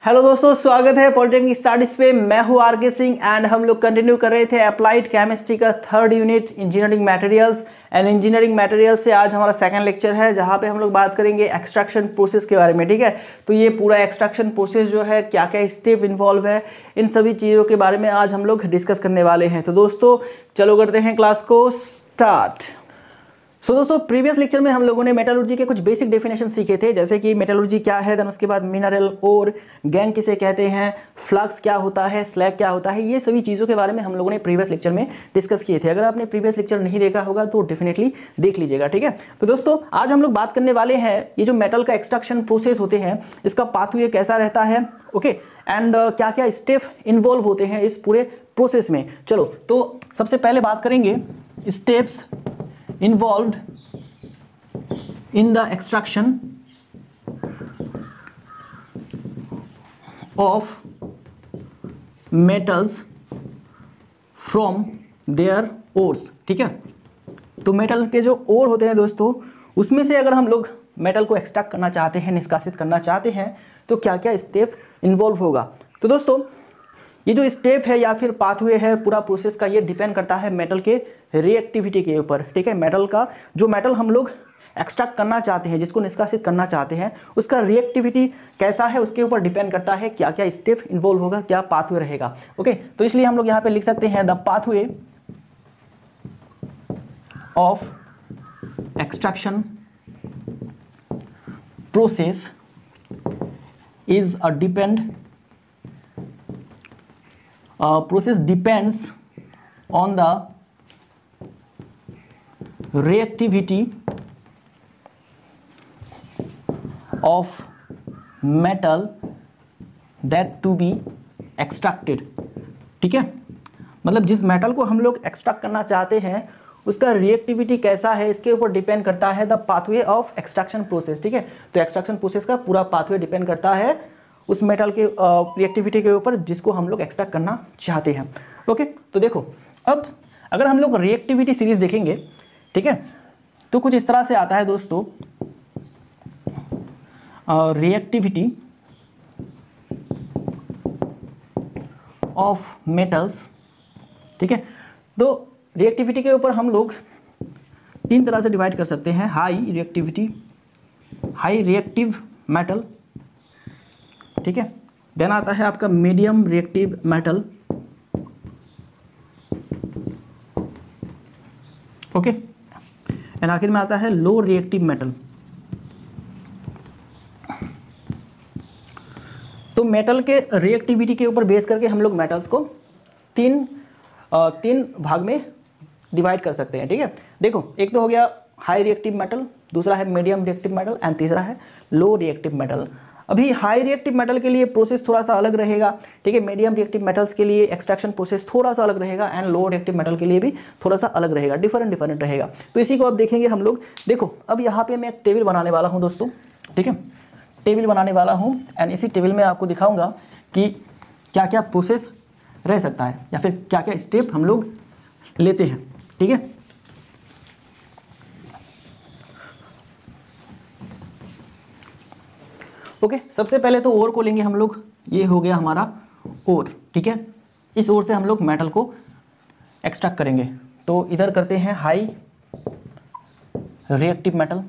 Hello दोस्तों, स्वागत है पॉलिटेक्निक स्टडीज पे। मैं हूं आर.के. सिंह एंड हम लोग कंटिन्यू कर रहे थे अप्लाइड केमिस्ट्री का third unit engineering materials and engineering materials से आज हमारा सेकंड लेक्चर है, जहां पे हम लोग बात करेंगे एक्सट्रैक्शन प्रोसेस के बारे में। ठीक है, तो ये पूरा एक्सट्रैक्शन प्रोसेस जो है, क्या क्या स्टेप इन्वॉल्व है, इन सभी चीज़ों के बारे में आज हम लोग डिस्कस करने वाले हैं। तो दोस्तों चलो करते हैं क्लास को स्टार्ट। दोस्तों प्रीवियस लेक्चर में हम लोगों ने मेटलर्जी के कुछ बेसिक डेफिनेशन सीखे थे, जैसे कि मेटलर्जी क्या है, देन उसके बाद मिनरल और गैंग किसे कहते हैं, फ्लक्स क्या होता है, स्लैग क्या होता है, ये सभी चीज़ों के बारे में हम लोगों ने प्रीवियस लेक्चर में डिस्कस किए थे। अगर आपने प्रीवियस लेक्चर नहीं देखा होगा तो डेफिनेटली देख लीजिएगा। ठीक है, तो दोस्तों आज हम लोग बात करने वाले हैं ये जो मेटल का एक्सट्रैक्शन प्रोसेस होते हैं, इसका पाथवे कैसा रहता है, ओके, एंड क्या क्या स्टेप इन्वॉल्व होते हैं इस पूरे प्रोसेस में। चलो तो सबसे पहले बात करेंगे steps involved in the extraction of metals from their ores। ठीक है, तो मेटल के जो ओर होते हैं दोस्तों, उसमें से अगर हम लोग मेटल को एक्सट्रैक्ट करना चाहते हैं, निष्कासित करना चाहते हैं, तो क्या क्या स्टेप इन्वॉल्व होगा। तो दोस्तों ये जो स्टेप है या फिर पाथवे है पूरा प्रोसेस का, ये डिपेंड करता है मेटल के रिएक्टिविटी के ऊपर। ठीक है, मेटल का जो मेटल हम लोग एक्सट्रैक्ट करना चाहते हैं, जिसको निष्कासित करना चाहते हैं, उसका रिएक्टिविटी कैसा है, उसके ऊपर डिपेंड करता है क्या क्या स्टेप इन्वॉल्व होगा, क्या पाथवे रहेगा। ओके, तो इसलिए हम लोग यहाँ पे लिख सकते हैं the pathway of extraction process is a process depends on the reactivity of metal that to be extracted। ठीक है, मतलब जिस मेटल को हम लोग एक्सट्रैक्ट करना चाहते हैं उसका रिएक्टिविटी कैसा है, इसके ऊपर डिपेंड करता है the pathway of extraction process. ठीक है, तो एक्सट्रैक्शन प्रोसेस का पूरा पाथवे डिपेंड करता है उस मेटल के रिएक्टिविटी के ऊपर जिसको हम लोग एक्सट्रैक्ट करना चाहते हैं। ओके, तो देखो अब अगर हम लोग रिएक्टिविटी सीरीज देखेंगे, ठीक है, तो कुछ इस तरह से आता है दोस्तों, रिएक्टिविटी ऑफ मेटल्स। ठीक है, तो रिएक्टिविटी के ऊपर हम लोग तीन तरह से डिवाइड कर सकते हैं, हाई रिएक्टिव मेटल। ठीक है, देन आता है आपका medium reactive metal, okay, and आखिर में आता है लो रिएक्टिव मेटल। तो मेटल के रिएक्टिविटी के ऊपर बेस करके हम लोग मेटल्स को तीन भाग में डिवाइड कर सकते हैं। ठीक है, देखो एक तो हो गया हाई रिएक्टिव मेटल, दूसरा है मीडियम रिएक्टिव मेटल एंड तीसरा है लो रिएक्टिव मेटल। अभी हाई रिएक्टिव मेटल के लिए प्रोसेस थोड़ा सा अलग रहेगा। ठीक है, मीडियम रिएक्टिव मेटल्स के लिए एक्सट्रैक्शन प्रोसेस थोड़ा सा अलग रहेगा एंड लो रिएक्टिव मेटल के लिए भी थोड़ा सा अलग रहेगा, डिफरेंट रहेगा। तो इसी को अब देखेंगे हम लोग। देखो अब यहाँ पे मैं एक टेबल बनाने वाला हूँ दोस्तों। ठीक है, टेबल बनाने वाला हूँ एंड इसी टेबल में आपको दिखाऊंगा कि क्या क्या प्रोसेस रह सकता है या फिर क्या क्या स्टेप हम लोग लेते हैं। ठीक है, ओके, सबसे पहले तो ओर को लेंगे हम लोग, ये हो गया हमारा ओर। ठीक है, इस ओर से हम लोग मेटल को एक्सट्रैक्ट करेंगे। तो इधर करते हैं हाई रिएक्टिव मेटल।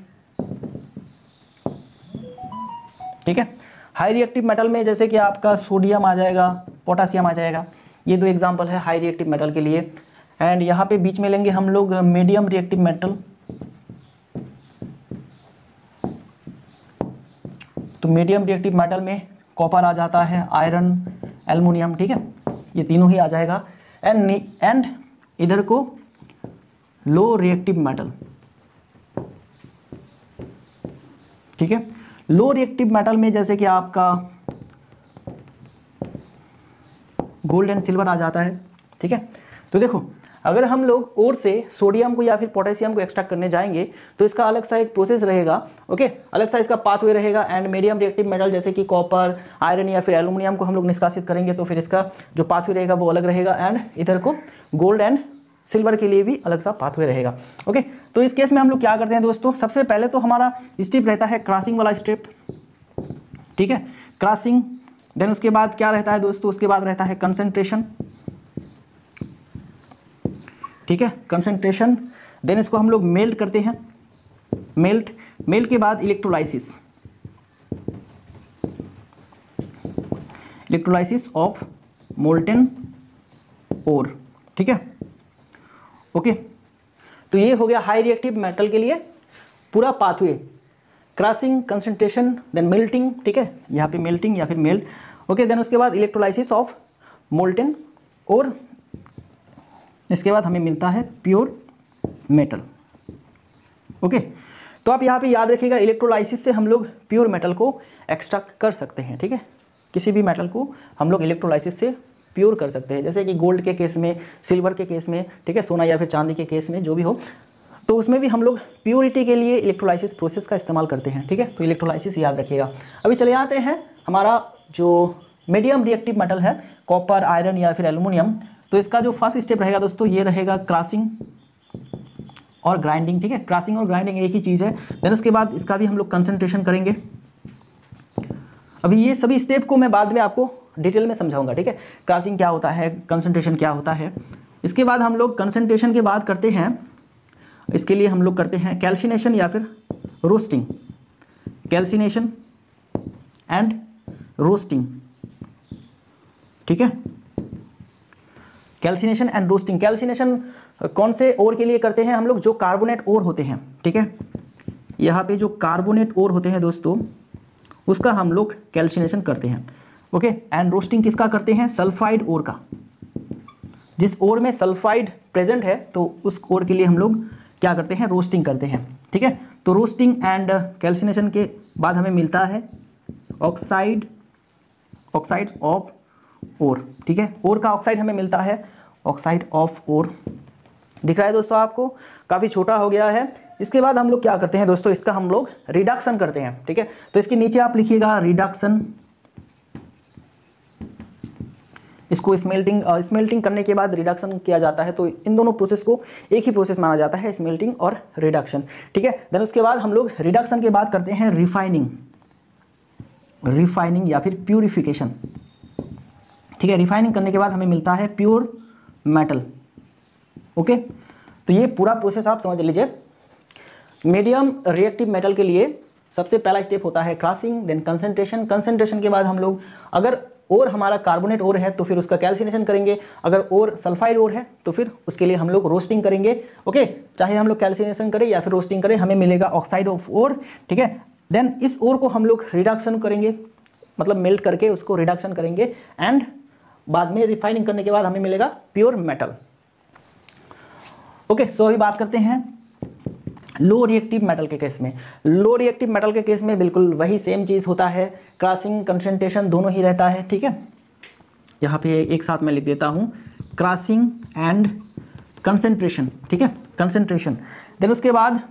ठीक है, हाई रिएक्टिव मेटल में जैसे कि आपका सोडियम आ जाएगा, पोटासियम आ जाएगा, ये दो एग्जांपल है हाई रिएक्टिव मेटल के लिए। एंड यहाँ पे बीच में लेंगे हम लोग मीडियम रिएक्टिव मेटल। तो मीडियम रिएक्टिव मेटल में कॉपर आ जाता है, आयरन, एल्युमिनियम। ठीक है, ये तीनों ही आ जाएगा। एंड इधर को लो रिएक्टिव मेटल। ठीक है, लो रिएक्टिव मेटल में जैसे कि आपका गोल्ड एंड सिल्वर आ जाता है। ठीक है, तो देखो अगर हम लोग ओर से सोडियम को या फिर पोटेशियम को एक्सट्रैक्ट करने जाएंगे तो इसका अलग सा एक प्रोसेस रहेगा। ओके, अलग सा इसका पाथवे रहेगा। एंड मीडियम रिएक्टिव मेटल जैसे कि कॉपर, आयरन या फिर एल्युमिनियम को हम लोग निष्कासित करेंगे तो फिर इसका जो पाथवे रहेगा वो अलग रहेगा। एंड इधर को गोल्ड एंड सिल्वर के लिए भी अलग सा पाथवे रहेगा। ओके, तो इस केस में हम लोग क्या करते हैं दोस्तों, सबसे पहले तो हमारा स्टेप रहता है क्रॉसिंग वाला स्टेप। ठीक है, क्रॉसिंग देन उसके बाद क्या रहता है दोस्तों, उसके बाद रहता है कंसंट्रेशन, ठीक है, कंसंट्रेशन। देन इसको हम लोग मेल्ट करते हैं, मेल्ट के बाद इलेक्ट्रोलाइसिस ऑफ मोल्टेन ओर, ठीक है, ओके। तो ये हो गया हाई रिएक्टिव मेटल के लिए पूरा pathway, crushing, concentration, then melting, ठीक है, यहाँ पे मेल्टिंग या फिर मेल्ट, ओके। देन उसके बाद इलेक्ट्रोलाइसिस ऑफ मोल्टेन और इसके बाद हमें मिलता है प्योर मेटल, ओके। तो आप यहाँ पे याद रखिएगा, इलेक्ट्रोलाइसिस से हम लोग प्योर मेटल को एक्सट्रैक्ट कर सकते हैं, ठीक है, किसी भी मेटल को हम लोग इलेक्ट्रोलाइसिस से प्योर कर सकते हैं, जैसे कि गोल्ड के केस में, सिल्वर के केस में, ठीक है, सोना या फिर चांदी के केस में, जो भी हो, तो उसमें भी हम लोग प्योरिटी के लिए इलेक्ट्रोलाइसिस प्रोसेस का इस्तेमाल करते हैं, ठीक है। तो इलेक्ट्रोलाइसिस याद रखिएगा। अभी चले आते हैं हमारा जो मीडियम रिएक्टिव मेटल है, कॉपर, आयरन या फिर एल्यूमिनियम। तो इसका जो फर्स्ट स्टेप रहेगा दोस्तों, ये रहेगा क्रशिंग और ग्राइंडिंग, ठीक है, क्रशिंग और ग्राइंडिंग एक ही चीज़ है। देन उसके बाद इसका भी हम लोग कंसंट्रेशन करेंगे। अभी ये सभी स्टेप को मैं बाद में आपको डिटेल में समझाऊंगा, ठीक है, क्रशिंग क्या होता है, कंसंट्रेशन क्या होता है। इसके बाद हम लोग कंसंट्रेशन के बाद करते हैं, इसके लिए हम लोग करते हैं कैल्सिनेशन या फिर रोस्टिंग, कैल्सिनेशन एंड रोस्टिंग, ठीक है, कैल्सिनेशन एंड रोस्टिंग। कैल्सिनेशन कौन से ओर के लिए करते हैं हम लोग, जो कार्बोनेट ओर होते हैं, ठीक है, यहाँ पे जो कार्बोनेट ओर होते हैं दोस्तों, उसका हम लोग कैल्सिनेशन करते हैं, ओके। एंड रोस्टिंग किसका करते हैं, सल्फाइड ओर का, जिस ओर में सल्फाइड प्रेजेंट है तो उस ओर के लिए हम लोग क्या करते हैं, रोस्टिंग करते हैं, ठीक है। तो रोस्टिंग एंड कैल्सिनेशन के बाद हमें मिलता है ऑक्साइड ऑफ ओर, ठीक है, ओर का ऑक्साइड हमें मिलता है, ऑक्साइड ऑफ ओर। दिख रहा है दोस्तों आपको, काफ़ी छोटा हो गया है। इसके बाद हम लोग क्या करते हैं दोस्तों, इसका हम लोग रिडक्शन करते हैं, ठीक है। तो इसके नीचे आप लिखिएगा रिडक्शन, इसको स्मेल्टिंग करने के बाद रिडक्शन किया जाता है। तो इन दोनों प्रोसेस को एक ही प्रोसेस माना जाता है, स्मेल्टिंग और रिडक्शन, ठीक है। देन उसके बाद हम लोग रिडक्शन के बाद करते हैं रिफाइनिंग या फिर प्यूरिफिकेशन, ठीक है। रिफाइनिंग करने के बाद हमें मिलता है प्योर मेटल, ओके। तो ये पूरा प्रोसेस आप समझ लीजिए। मीडियम रिएक्टिव मेटल के लिए सबसे पहला स्टेप होता है क्रशिंग, देन कंसंट्रेशन के बाद हम लोग, अगर और हमारा कार्बोनेट ओर है तो फिर उसका कैल्सिनेशन करेंगे, अगर और सल्फाइड ओर है तो फिर उसके लिए हम लोग रोस्टिंग करेंगे, ओके। चाहे हम लोग कैल्सिनेशन करें या फिर रोस्टिंग करें, हमें मिलेगा ऑक्साइड ऑफ ओर, ठीक है। देन इस ओर को हम लोग रिडक्शन करेंगे, मतलब मेल्ट करके उसको रिडक्शन करेंगे, एंड बाद में रिफाइनिंग करने के बाद हमें मिलेगा प्योर मेटल, ओके। सो अभी बात करते हैं लो रिएक्टिव मेटल के केस में। लो रिएक्टिव मेटल के केस में बिल्कुल वही सेम चीज़ होता है, क्रशिंग कंसंट्रेशन दोनों ही रहता है, ठीक है। यहाँ पे एक साथ मैं लिख देता हूँ, क्रशिंग एंड कंसंट्रेशन, ठीक है, कंसंट्रेशन। देन उसके बाद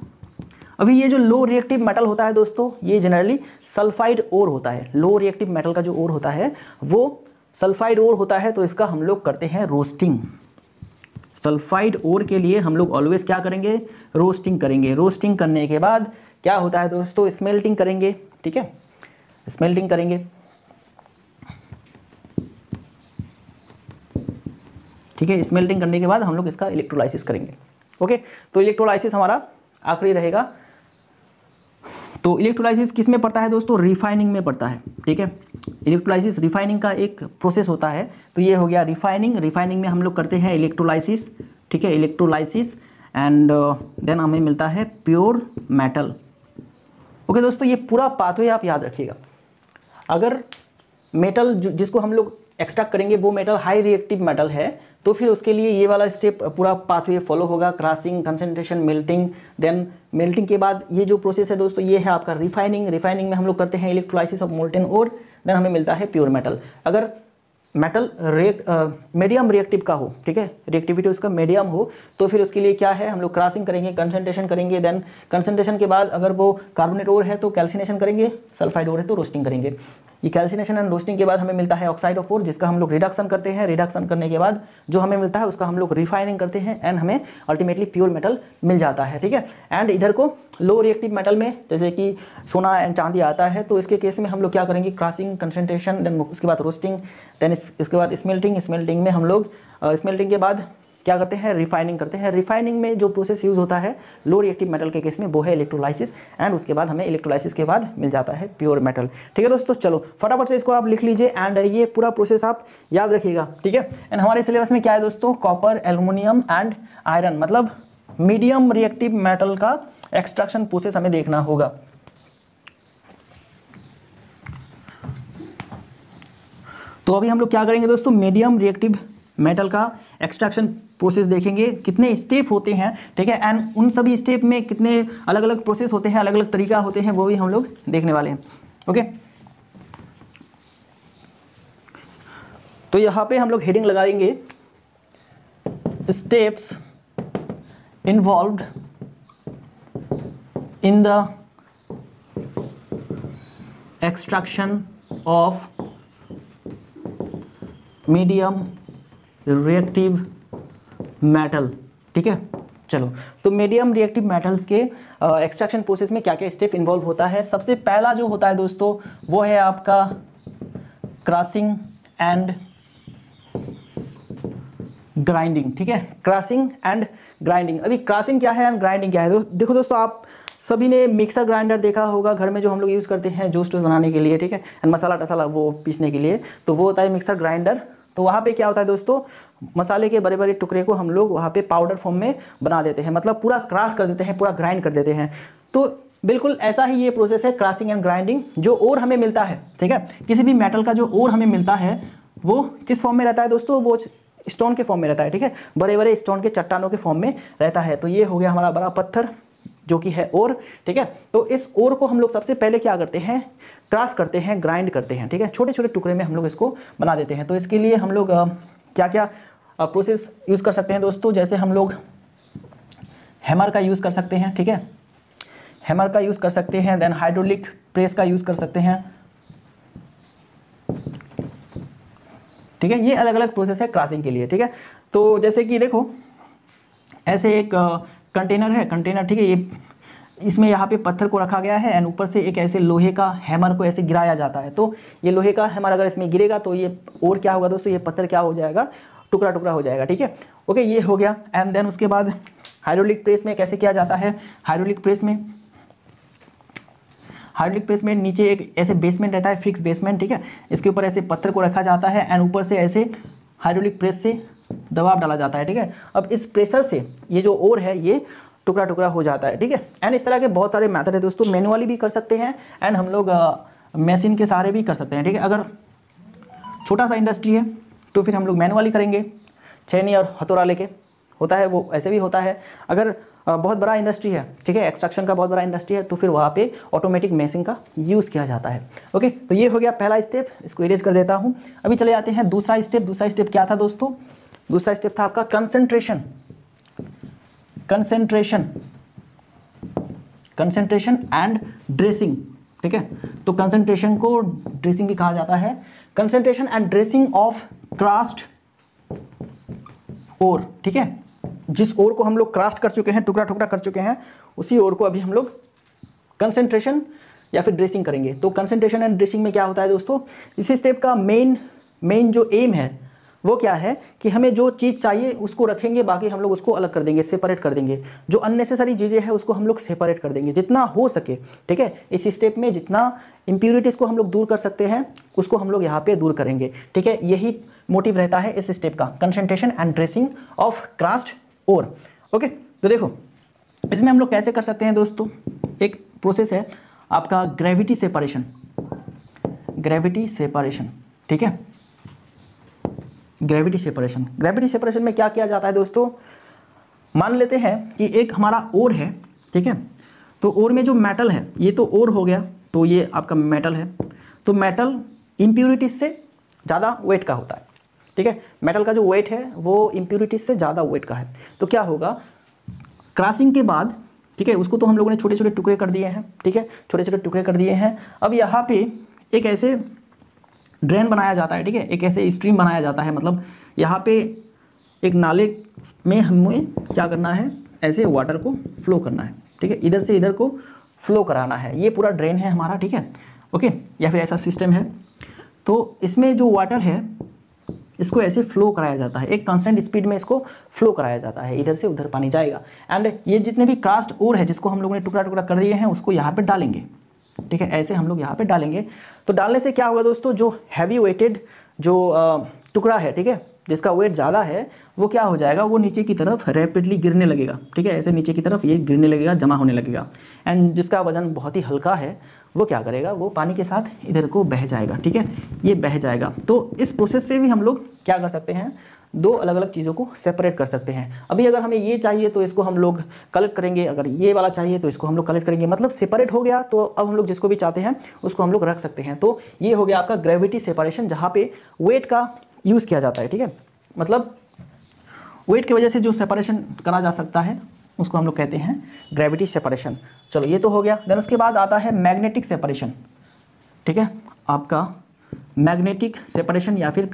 अभी ये जो लो रिएक्टिव मेटल होता है दोस्तों, ये जनरली सल्फाइड ओर होता है। लो रिएक्टिव मेटल का जो ओर होता है वो सल्फाइड ओर होता है, तो इसका हम लोग करते हैं रोस्टिंग। सल्फाइड ओर के लिए हम लोग ऑलवेज क्या करेंगे, रोस्टिंग करेंगे। रोस्टिंग करने के बाद क्या होता है दोस्तों, स्मेल्टिंग करेंगे, ठीक है, स्मेल्टिंग करेंगे, ठीक है। स्मेल्टिंग करने के बाद हम लोग इसका इलेक्ट्रोलाइसिस करेंगे, ओके। तो इलेक्ट्रोलाइसिस हमारा आखिरी रहेगा। तो इलेक्ट्रोलाइसिस किस में पड़ता है दोस्तों, रिफाइनिंग में पड़ता है, ठीक है। इलेक्ट्रोलाइसिस रिफाइनिंग का एक प्रोसेस होता है। तो ये हो गया रिफाइनिंग में हम लोग करते हैं इलेक्ट्रोलाइसिस, ठीक है, इलेक्ट्रोलाइसिस एंड देन हमें मिलता है प्योर मेटल, ओके। दोस्तों ये पूरा पाथवे आप याद रखिएगा। अगर मेटल जिसको हम लोग एक्सट्रैक्ट करेंगे वो मेटल हाई रिएक्टिव मेटल है, तो फिर उसके लिए ये वाला स्टेप पूरा पाथवे फॉलो होगा, crushing, concentration, melting. Then melting के बाद ये जो प्रोसेस है दोस्तों, ये है आपका रिफाइनिंग में हम लोग करते हैं electrolysis of molten ore, then हमें मिलता है प्योर मेटल। अगर मेटल मीडियम रिएक्टिव का हो, ठीक है, रिएक्टिविटी उसका मीडियम हो, तो फिर उसके लिए क्या है, हम लोग क्रॉसिंग करेंगे, कंसंट्रेशन करेंगे, देन कंसंट्रेशन के बाद अगर वो कार्बोनेट ओर है तो कैल्सिनेशन करेंगे, सल्फाइड ओर है तो रोस्टिंग करेंगे। ये कैल्सिनेशन एंड रोस्टिंग के बाद हमें मिलता है ऑक्साइड ऑफ ओर, जिसका हम लोग रिडक्शन करते हैं। रिडक्शन करने के बाद जो हमें मिलता है उसका हम लोग रिफाइनिंग करते हैं एंड हमें अल्टीमेटली प्योर मेटल मिल जाता है, ठीक है। एंड इधर को लो रिएक्टिव मेटल में जैसे कि सोना एंड चांदी आता है, तो इसके केस में हम लोग क्या करेंगे, क्रॉसिंग, कंसंट्रेशन, देन उसके बाद रोस्टिंग, देन इसके बाद स्मेल्टिंग में हम लोग स्मेल्टिंग के बाद क्या करते हैं, रिफाइनिंग करते हैं। रिफाइनिंग में जो प्रोसेस यूज़ होता है लो रिएक्टिव मेटल के केस में वो है इलेक्ट्रोलाइसिस, एंड उसके बाद हमें इलेक्ट्रोलाइसिस के बाद मिल जाता है प्योर मेटल, ठीक है दोस्तों। चलो फटाफट से इसको आप लिख लीजिए एंड ये पूरा प्रोसेस आप याद रखिएगा, ठीक है। एंड हमारे सिलेबस में क्या है दोस्तों, कॉपर, एल्युमिनियम एंड आयरन, मतलब मीडियम रिएक्टिव मेटल का एक्सट्रैक्शन प्रोसेस हमें देखना होगा। तो अभी हम लोग क्या करेंगे दोस्तों, मीडियम रिएक्टिव मेटल का एक्सट्रैक्शन प्रोसेस देखेंगे, कितने स्टेप होते हैं, ठीक है, एंड उन सभी स्टेप में कितने अलग अलग प्रोसेस होते हैं, अलग अलग तरीका होते हैं, वो भी हम लोग देखने वाले हैं, ओके। तो यहाँ पे हम लोग हेडिंग लगाएंगे, steps involved in the extraction of medium reactive metal, ठीक है। चलो, तो मीडियम रिएक्टिव मेटल्स के एक्सट्रैक्शन प्रोसेस में क्या क्या स्टेप इन्वॉल्व होता है। सबसे पहला जो होता है दोस्तों वो है आपका क्रशिंग एंड ग्राइंडिंग, ठीक है, क्रशिंग एंड ग्राइंडिंग। अभी क्रशिंग क्या है एंड ग्राइंडिंग क्या है, देखो दोस्तों, आप सभी ने मिक्सर ग्राइंडर देखा होगा घर में, जो हम लोग यूज़ करते हैं जूस टूस बनाने के लिए, ठीक है, एंड मसाला टसाला वो पीसने के लिए, तो वो होता है मिक्सर ग्राइंडर। तो वहाँ पे क्या होता है दोस्तों, मसाले के बड़े बड़े टुकड़े को हम लोग वहाँ पे पाउडर फॉर्म में बना देते हैं, मतलब पूरा क्रश कर देते हैं, पूरा ग्राइंड कर देते हैं। तो बिल्कुल ऐसा ही ये प्रोसेस है क्रशिंग एंड ग्राइंडिंग। जो ओर हमें मिलता है, ठीक है, किसी भी मेटल का जो ओर हमें मिलता है वो किस फॉर्म में रहता है दोस्तों, वो स्टोन के फॉर्म में रहता है, ठीक है, बड़े बड़े स्टोन के चट्टानों के फॉर्म में रहता है। तो ये हो गया हमारा बड़ा पत्थर जो कि है ओर, ठीक है। तो इस ओर को हम लोग सबसे पहले क्या करते हैं, क्रश करते हैं, ग्राइंड करते हैं, ठीक है, छोटे छोटे टुकड़े में हम लोग इसको बना देते हैं। तो इसके लिए हम लोग क्या क्या प्रोसेस यूज़ कर सकते हैं दोस्तों, जैसे हम लोग हैमर का यूज़ कर सकते हैं, ठीक है, हैमर का यूज़ कर सकते हैं, देन हाइड्रोलिक प्रेस का यूज़ कर सकते हैं, ठीक है। ये अलग अलग प्रोसेस है क्रशिंग के लिए, ठीक है। तो जैसे कि देखो ऐसे एक कंटेनर है, कंटेनर, ठीक है, ये इसमें यहाँ पे पत्थर को रखा गया है एंड ऊपर से एक ऐसे लोहे का हैमर को ऐसे गिराया जाता है। तो ये लोहे का हैमर अगर इसमें गिरेगा तो ये और क्या होगा दोस्तों, ये पत्थर क्या हो जाएगा, टुकड़ा टुकड़ा हो जाएगा, ठीक है, ओके, ये हो गया। एंड देन उसके बाद हाइड्रोलिक प्रेस में कैसे किया जाता है, हाइड्रोलिक प्रेस में नीचे एक ऐसे बेसमेंट रहता है, फिक्स बेसमेंट, ठीक है, इसके ऊपर ऐसे पत्थर को रखा जाता है एंड ऊपर से ऐसे हाइड्रोलिक प्रेस से दबाव डाला जाता है, ठीक है। अब इस प्रेशर से ये जो ओर है ये टुकड़ा टुकड़ा हो जाता है, ठीक है। एंड इस तरह के बहुत सारे मेथड है दोस्तों, मैनुअली भी कर सकते हैं एंड हम लोग मशीन के सहारे भी कर सकते हैं, ठीक है। अगर छोटा सा इंडस्ट्री है तो फिर हम लोग मैनुअली करेंगे, छेनी और हथौड़ा लेके, होता है वो ऐसे भी होता है। अगर बहुत बड़ा इंडस्ट्री है, ठीक है, एक्सट्रैक्शन का बहुत बड़ा इंडस्ट्री है, तो फिर वहाँ पे ऑटोमेटिक मशीन का यूज़ किया जाता है, ओके। तो ये हो गया पहला स्टेप, इसको इरेज कर देता हूँ। अभी चले जाते हैं दूसरा स्टेप। दूसरा स्टेप क्या था दोस्तों, दूसरा स्टेप था आपका कंसंट्रेशन एंड ड्रेसिंग, ठीक है। तो कंसंट्रेशन को ड्रेसिंग भी कहा जाता है। Concentration and dressing of crust ore, ठीक है, जिस ओर को हम लोग क्रस्ट कर चुके हैं, टुकड़ा टुकड़ा कर चुके हैं, उसी ओर को अभी हम लोग कंसंट्रेशन या फिर ड्रेसिंग करेंगे। तो कंसंट्रेशन एंड ड्रेसिंग में क्या होता है दोस्तों, इसी स्टेप का मेन जो एम है वो क्या है कि हमें जो चीज़ चाहिए उसको रखेंगे, बाकी हम लोग उसको अलग कर देंगे, सेपरेट कर देंगे। जो अननेसेसरी चीज़ें हैं उसको हम लोग सेपरेट कर देंगे जितना हो सके, ठीक है। इस स्टेप में जितना इम्प्यूरिटीज़ को हम लोग दूर कर सकते हैं उसको हम लोग यहाँ पे दूर करेंगे, ठीक है। यही मोटिव रहता है इस स्टेप का, concentration and dressing of crust ore, okay. तो देखो इसमें हम लोग कैसे कर सकते हैं दोस्तों, एक प्रोसेस है आपका ग्रेविटी सेपरेशन, ठीक है। ग्रेविटी सेपरेशन में क्या किया जाता है दोस्तों, मान लेते हैं कि एक हमारा ओर है, ठीक है, तो ओर में जो मेटल है, ये तो ओर हो गया, तो ये आपका मेटल है, तो मेटल इम्प्यूरिटीज से ज़्यादा वेट का होता है, ठीक है। मेटल का जो वेट है वो इम्प्योरिटीज से ज़्यादा वेट का है। तो क्या होगा, क्रॉसिंग के बाद, ठीक है, उसको तो हम लोगों ने छोटे छोटे टुकड़े कर दिए हैं, ठीक है, छोटे छोटे टुकड़े कर दिए हैं। अब यहाँ पे एक ऐसे ड्रेन बनाया जाता है, ठीक है, एक ऐसे स्ट्रीम बनाया जाता है, मतलब यहाँ पे एक नाले में हमें क्या करना है, ऐसे वाटर को फ्लो करना है, ठीक है, इधर से इधर को फ्लो कराना है। ये पूरा ड्रेन है हमारा, ठीक है, ओके, या फिर ऐसा सिस्टम है। तो इसमें जो वाटर है इसको ऐसे फ्लो कराया जाता है, एक कांस्टेंट स्पीड में इसको फ्लो कराया जाता है, इधर से उधर पानी जाएगा। एंड ये जितने भी कास्ट ओर है जिसको हम लोगों ने टुकड़ा टुकड़ा कर दिए हैं उसको यहाँ पे डालेंगे, ठीक है, ऐसे हम लोग यहाँ पे डालेंगे। तो डालने से क्या होगा दोस्तों, जो हैवी वेटेड जो टुकड़ा है, ठीक है, जिसका वेट ज़्यादा है, वो क्या हो जाएगा, वो नीचे की तरफ रैपिडली गिरने लगेगा, ठीक है, ऐसे नीचे की तरफ ये गिरने लगेगा, जमा होने लगेगा। एंड जिसका वजन बहुत ही हल्का है वो क्या करेगा, वो पानी के साथ इधर को बह जाएगा, ठीक है, ये बह जाएगा। तो इस प्रोसेस से भी हम लोग क्या कर सकते हैं, दो अलग अलग चीज़ों को सेपरेट कर सकते हैं। अभी अगर हमें ये चाहिए तो इसको हम लोग कलेक्ट करेंगे, अगर ये वाला चाहिए तो इसको हम लोग कलेक्ट करेंगे, मतलब सेपरेट हो गया। तो अब हम लोग जिसको भी चाहते हैं उसको हम लोग रख सकते हैं। तो ये हो गया आपका ग्रेविटी सेपरेशन, जहाँ पे वेट का यूज़ किया जाता है, ठीक है, मतलब वेट की वजह से जो सेपरेशन करा जा सकता है उसको हम लोग कहते हैं ग्रेविटी सेपरेशन। चलो ये तो हो गया। देन उसके बाद आता है मैग्नेटिक सेपरेशन, ठीक है, आपका मैग्नेटिक सेपरेशन या फिर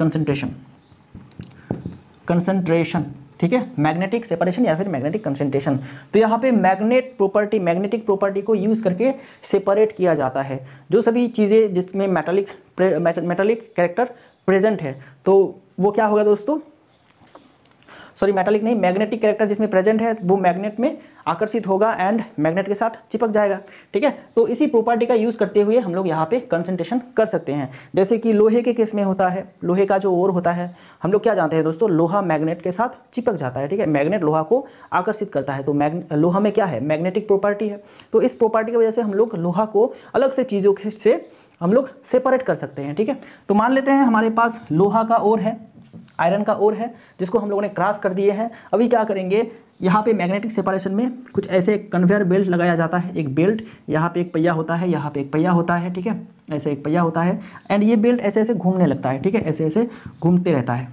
कंसंट्रेशन, ठीक है, मैग्नेटिक सेपरेशन या फिर मैग्नेटिक कंसंट्रेशन। तो यहाँ पे मैग्नेटिक प्रॉपर्टी को यूज़ करके सेपरेट किया जाता है जो सभी चीज़ें जिसमें मेटालिक कैरेक्टर प्रेजेंट है। तो वो क्या होगा दोस्तों, सॉरी मेटालिक नहीं, मैग्नेटिक कैरेक्टर जिसमें प्रेजेंट है वो मैग्नेट में आकर्षित होगा एंड मैग्नेट के साथ चिपक जाएगा, ठीक है। तो इसी प्रॉपर्टी का यूज़ करते हुए हम लोग यहाँ पे कंसंट्रेशन कर सकते हैं। जैसे कि लोहे के केस में होता है, लोहे का जो ओर होता है, हम लोग क्या जानते हैं दोस्तों, लोहा मैग्नेट के साथ चिपक जाता है, ठीक है, मैग्नेट लोहा को आकर्षित करता है। तो लोहा में क्या है, मैग्नेटिक प्रॉपर्टी है। तो इस प्रॉपर्टी की वजह से हम लोग लोहा को अलग से चीज़ों से हम लोग सेपरेट कर सकते हैं, ठीक है। तो मान लेते हैं हमारे पास लोहा का ओर है, आयरन का ओर है, जिसको हम लोगों ने क्रॉस कर दिए हैं। अभी क्या करेंगे, यहाँ पे मैग्नेटिक सेपरेशन में कुछ ऐसे कन्वेयर बेल्ट लगाया जाता है, एक बेल्ट, यहाँ पे एक पहिया होता है, यहाँ पे एक पहिया होता है, ठीक है, ऐसे एक पहिया होता है एंड ये बेल्ट ऐसे ऐसे घूमने लगता है, ठीक है, ऐसे ऐसे घूमते रहता है,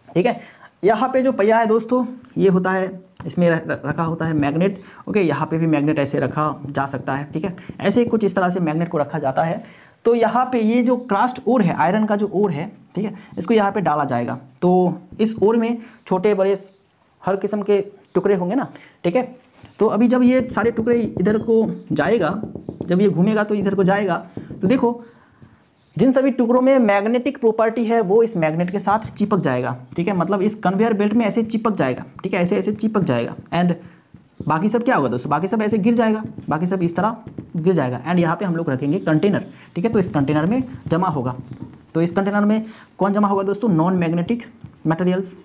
ठीक है। यहाँ पे जो पहिया है दोस्तों ये होता है, इसमें रखा होता है मैग्नेट, ओके, यहाँ पे भी मैग्नेट ऐसे रखा जा सकता है, ठीक है, ऐसे कुछ इस तरह से मैग्नेट को रखा जाता है। तो यहाँ पे ये जो क्रास्ट ओर है, आयरन का जो ओर है, ठीक है, इसको यहाँ पे डाला जाएगा। तो इस ओर में छोटे बड़े हर किस्म के टुकड़े होंगे ना, ठीक है। तो अभी जब ये सारे टुकड़े इधर को जाएगा, जब ये घूमेगा तो इधर को जाएगा, तो देखो जिन सभी टुकड़ों में मैग्नेटिक प्रॉपर्टी है वो इस मैग्नेट के साथ चिपक जाएगा, ठीक है, मतलब इस कन्वेयर बेल्ट में ऐसे चिपक जाएगा, ठीक है, ऐसे ऐसे चिपक जाएगा। एंड बाकी सब क्या होगा दोस्तों, बाकी सब ऐसे गिर जाएगा, बाकी सब इस तरह गिर जाएगा। एंड यहाँ पे हम लोग रखेंगे कंटेनर, ठीक है, तो इस कंटेनर में जमा होगा। तो इस कंटेनर में कौन जमा होगा दोस्तों, नॉन मैग्नेटिक मटेरियल्स,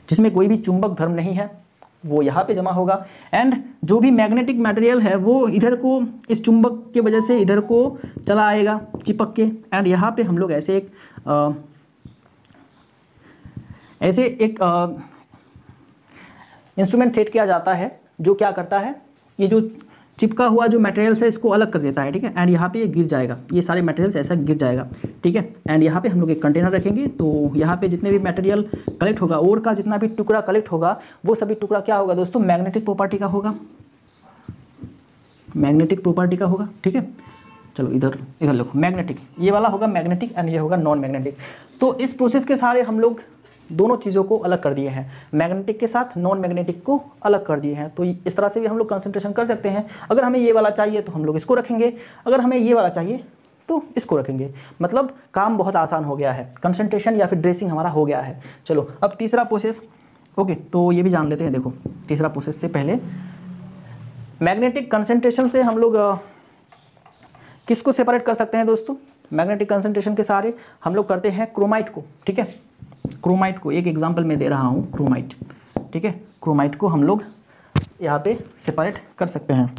जिसमें कोई भी चुंबक धर्म नहीं है, वो यहाँ पे जमा होगा। एंड जो भी मैग्नेटिक मटेरियल है वो इधर को इस चुंबक की वजह से इधर को चला आएगा चिपक के। एंड यहाँ पे हम लोग ऐसे एक इंस्ट्रूमेंट सेट किया जाता है जो क्या करता है, ये जो चिपका हुआ जो मटेरियल्स है इसको अलग कर देता है, ठीक है। एंड यहाँ पे ये गिर जाएगा, ये सारे मटेरियल्स ऐसा गिर जाएगा, ठीक है। एंड यहाँ पे हम लोग एक कंटेनर रखेंगे। तो यहाँ पे जितने भी मटेरियल कलेक्ट होगा, ओर का जितना भी टुकड़ा कलेक्ट होगा, वो सभी टुकड़ा क्या होगा दोस्तों, मैग्नेटिक प्रॉपर्टी का होगा, मैग्नेटिक प्रॉपर्टी का होगा, ठीक है। चलो इधर लिखो, मैग्नेटिक, ये वाला होगा मैग्नेटिक एंड ये होगा नॉन मैग्नेटिक। तो इस प्रोसेस के सारे हम लोग दोनों चीज़ों को अलग कर दिए हैं, मैग्नेटिक के साथ नॉन मैग्नेटिक को अलग कर दिए हैं। तो इस तरह से भी हम लोग कंसंट्रेशन कर सकते हैं। अगर हमें ये वाला चाहिए तो हम लोग इसको रखेंगे, अगर हमें ये वाला चाहिए तो इसको रखेंगे। मतलब काम बहुत आसान हो गया है, कंसंट्रेशन या फिर ड्रेसिंग हमारा हो गया है। चलो अब तीसरा प्रोसेस, ओके, तो ये भी जान लेते हैं। देखो तीसरा प्रोसेस से पहले मैग्नेटिक कंसंट्रेशन से हम लोग किसको सेपरेट कर सकते हैं दोस्तों, मैग्नेटिक कंसंट्रेशन के सारे हम लोग करते हैं क्रोमाइट को, ठीक है। क्रोमाइट को एक एग्जांपल मैं दे रहा हूँ, क्रोमाइट, ठीक है, क्रोमाइट को हम लोग यहाँ पे सेपरेट कर सकते हैं।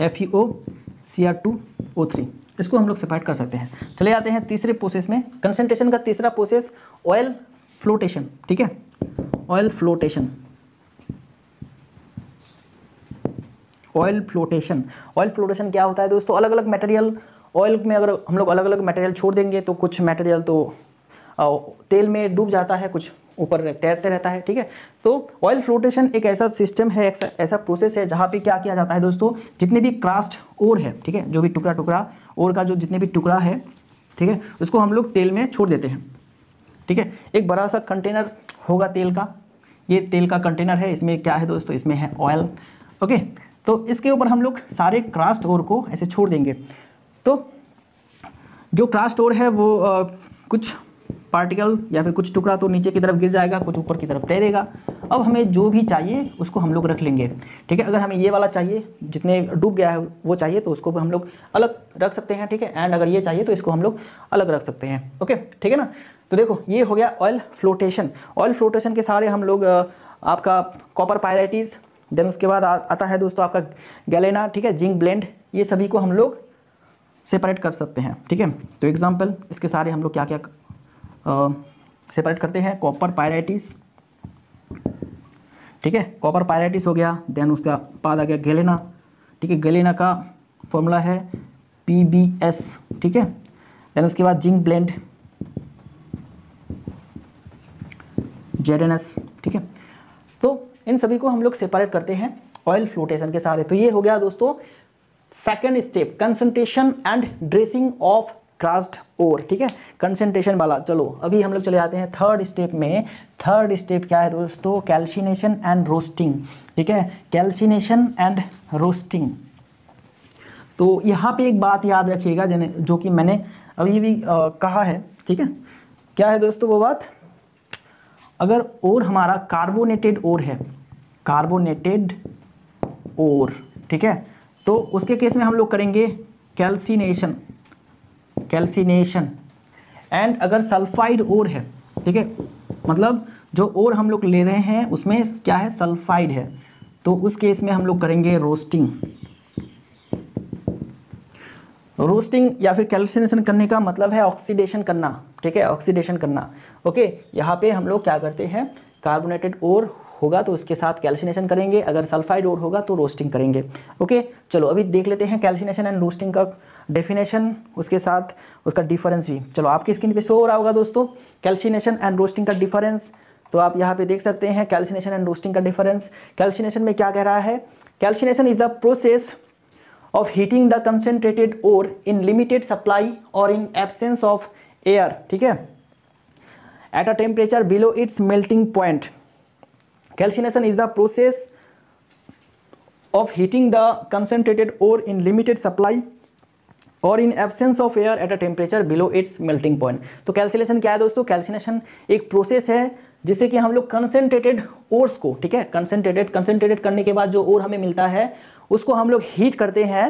FeOCr2O3 इसको हम लोग सेपरेट कर सकते हैं। चले जाते हैं तीसरे प्रोसेस में, कंसंट्रेशन का तीसरा प्रोसेस ऑयल फ्लोटेशन, ठीक है, oil flotation. Oil flotation. Oil flotation क्या होता है दोस्तों, अलग अलग मटेरियल, ऑयल में अगर हम लोग अलग अलग मटेरियल छोड़ देंगे तो कुछ मटेरियल तो तेल में डूब जाता है, कुछ ऊपर तैरते रहता है, ठीक है। तो ऑयल फ्लोटेशन एक ऐसा सिस्टम है, ऐसा प्रोसेस है जहाँ पे क्या किया जाता है दोस्तों, जितने भी क्रास्ट ओर है, ठीक है, जो भी टुकड़ा टुकड़ा ओर का जो जितने भी टुकड़ा है, ठीक है, उसको हम लोग तेल में छोड़ देते हैं, ठीक है। एक बड़ा सा कंटेनर होगा तेल का, ये तेल का कंटेनर है, इसमें क्या है दोस्तों, इसमें है ऑयल, ओके। तो इसके ऊपर हम लोग सारे क्रास्ट ओर को ऐसे छोड़ देंगे। तो जो क्रास्ट ओर है वो कुछ पार्टिकल या फिर कुछ टुकड़ा तो नीचे की तरफ गिर जाएगा, कुछ ऊपर की तरफ तैरेगा। अब हमें जो भी चाहिए उसको हम लोग रख लेंगे, ठीक है। अगर हमें ये वाला चाहिए, जितने डूब गया है वो चाहिए, तो उसको हम लोग अलग रख सकते हैं, ठीक है। एंड अगर ये चाहिए तो इसको हम लोग अलग रख सकते हैं, ओके, ठीक है ना। तो देखो ये हो गया ऑयल फ्लोटेशन। ऑयल फ्लोटेशन के सारे हम लोग आपका कॉपर पायराइटिस, देन उसके बाद आता है दोस्तों आपका गैलेना, ठीक है, जिंक ब्लेंड, ये सभी को हम लोग सेपरेट कर सकते हैं, ठीक है। तो एग्जांपल इसके सारे हम लोग क्या क्या सेपरेट करते हैं, कॉपर पायराइटिस, ठीक है, कॉपर पायराइटिस हो गया। देन उसका बाद आ गया गैलेना, ठीक है, गैलेना का फॉर्मूला है PbS, ठीक है। देन उसके बाद जिंक ब्लेंड ZnS, ठीक है। तो इन सभी को हम लोग सेपरेट करते हैं ऑयल फ्लोटेशन के सारे। तो ये हो गया दोस्तों second step, concentration and dressing of crust ore, ठीक है, कंसंट्रेशन वाला। चलो अभी हम लोग चले जाते हैं थर्ड स्टेप में। थर्ड स्टेप क्या है दोस्तों, कैल्सिनेशन एंड रोस्टिंग, ठीक है, कैल्सिनेशन एंड रोस्टिंग। तो यहाँ पे एक बात याद रखिएगा जो कि मैंने अभी भी कहा है, ठीक है। क्या है दोस्तों वो बात, अगर ओर हमारा कार्बोनेटेड ओर है, कार्बोनेटेड ओर, ठीक है, तो उसके केस में हम लोग करेंगे कैल्सिनेशन, कैल्सिनेशन। एंड अगर सल्फाइड ओर है, ठीक है, मतलब जो ओर हम लोग ले रहे हैं उसमें क्या है, सल्फाइड है, तो उस केस में हम लोग करेंगे रोस्टिंग। रोस्टिंग या फिर कैल्सिनेशन करने का मतलब है ऑक्सीडेशन करना, ठीक है, ऑक्सीडेशन करना, ओके। यहाँ पे हम लोग क्या करते हैं, कार्बोनेटेड ओर होगा तो उसके साथ कैल्सिनेशन करेंगे, अगर सल्फाइड ओर होगा तो रोस्टिंग करेंगे, ओके। चलो अभी देख लेते हैं कैल्सिनेशन एंड रोस्टिंग का डेफिनेशन, उसके साथ उसका डिफरेंस भी। चलो आपकी स्क्रीन पे शो हो रहा होगा दोस्तों कैल्सिनेशन एंड रोस्टिंग का डिफरेंस। तो आप यहाँ पे देख सकते हैं कैल्सिनेशन एंड रोस्टिंग का डिफरेंस। कैल्सिनेशन में क्या कह रहा है, calcination is the process of heating the concentrated ore in limited supply or in absence of air, ठीक है, at a temperature below its melting point. Calcination is the process of heating the concentrated ore in limited supply or in absence of air at a temperature below its melting point. तो calcination क्या है दोस्तों, calcination एक process है जिससे कि हम लोग कंसनट्रेटेड ओर्स को, ठीक है, कंसनट्रेटेड करने के बाद जो ओर हमें मिलता है उसको हम लोग हीट करते हैं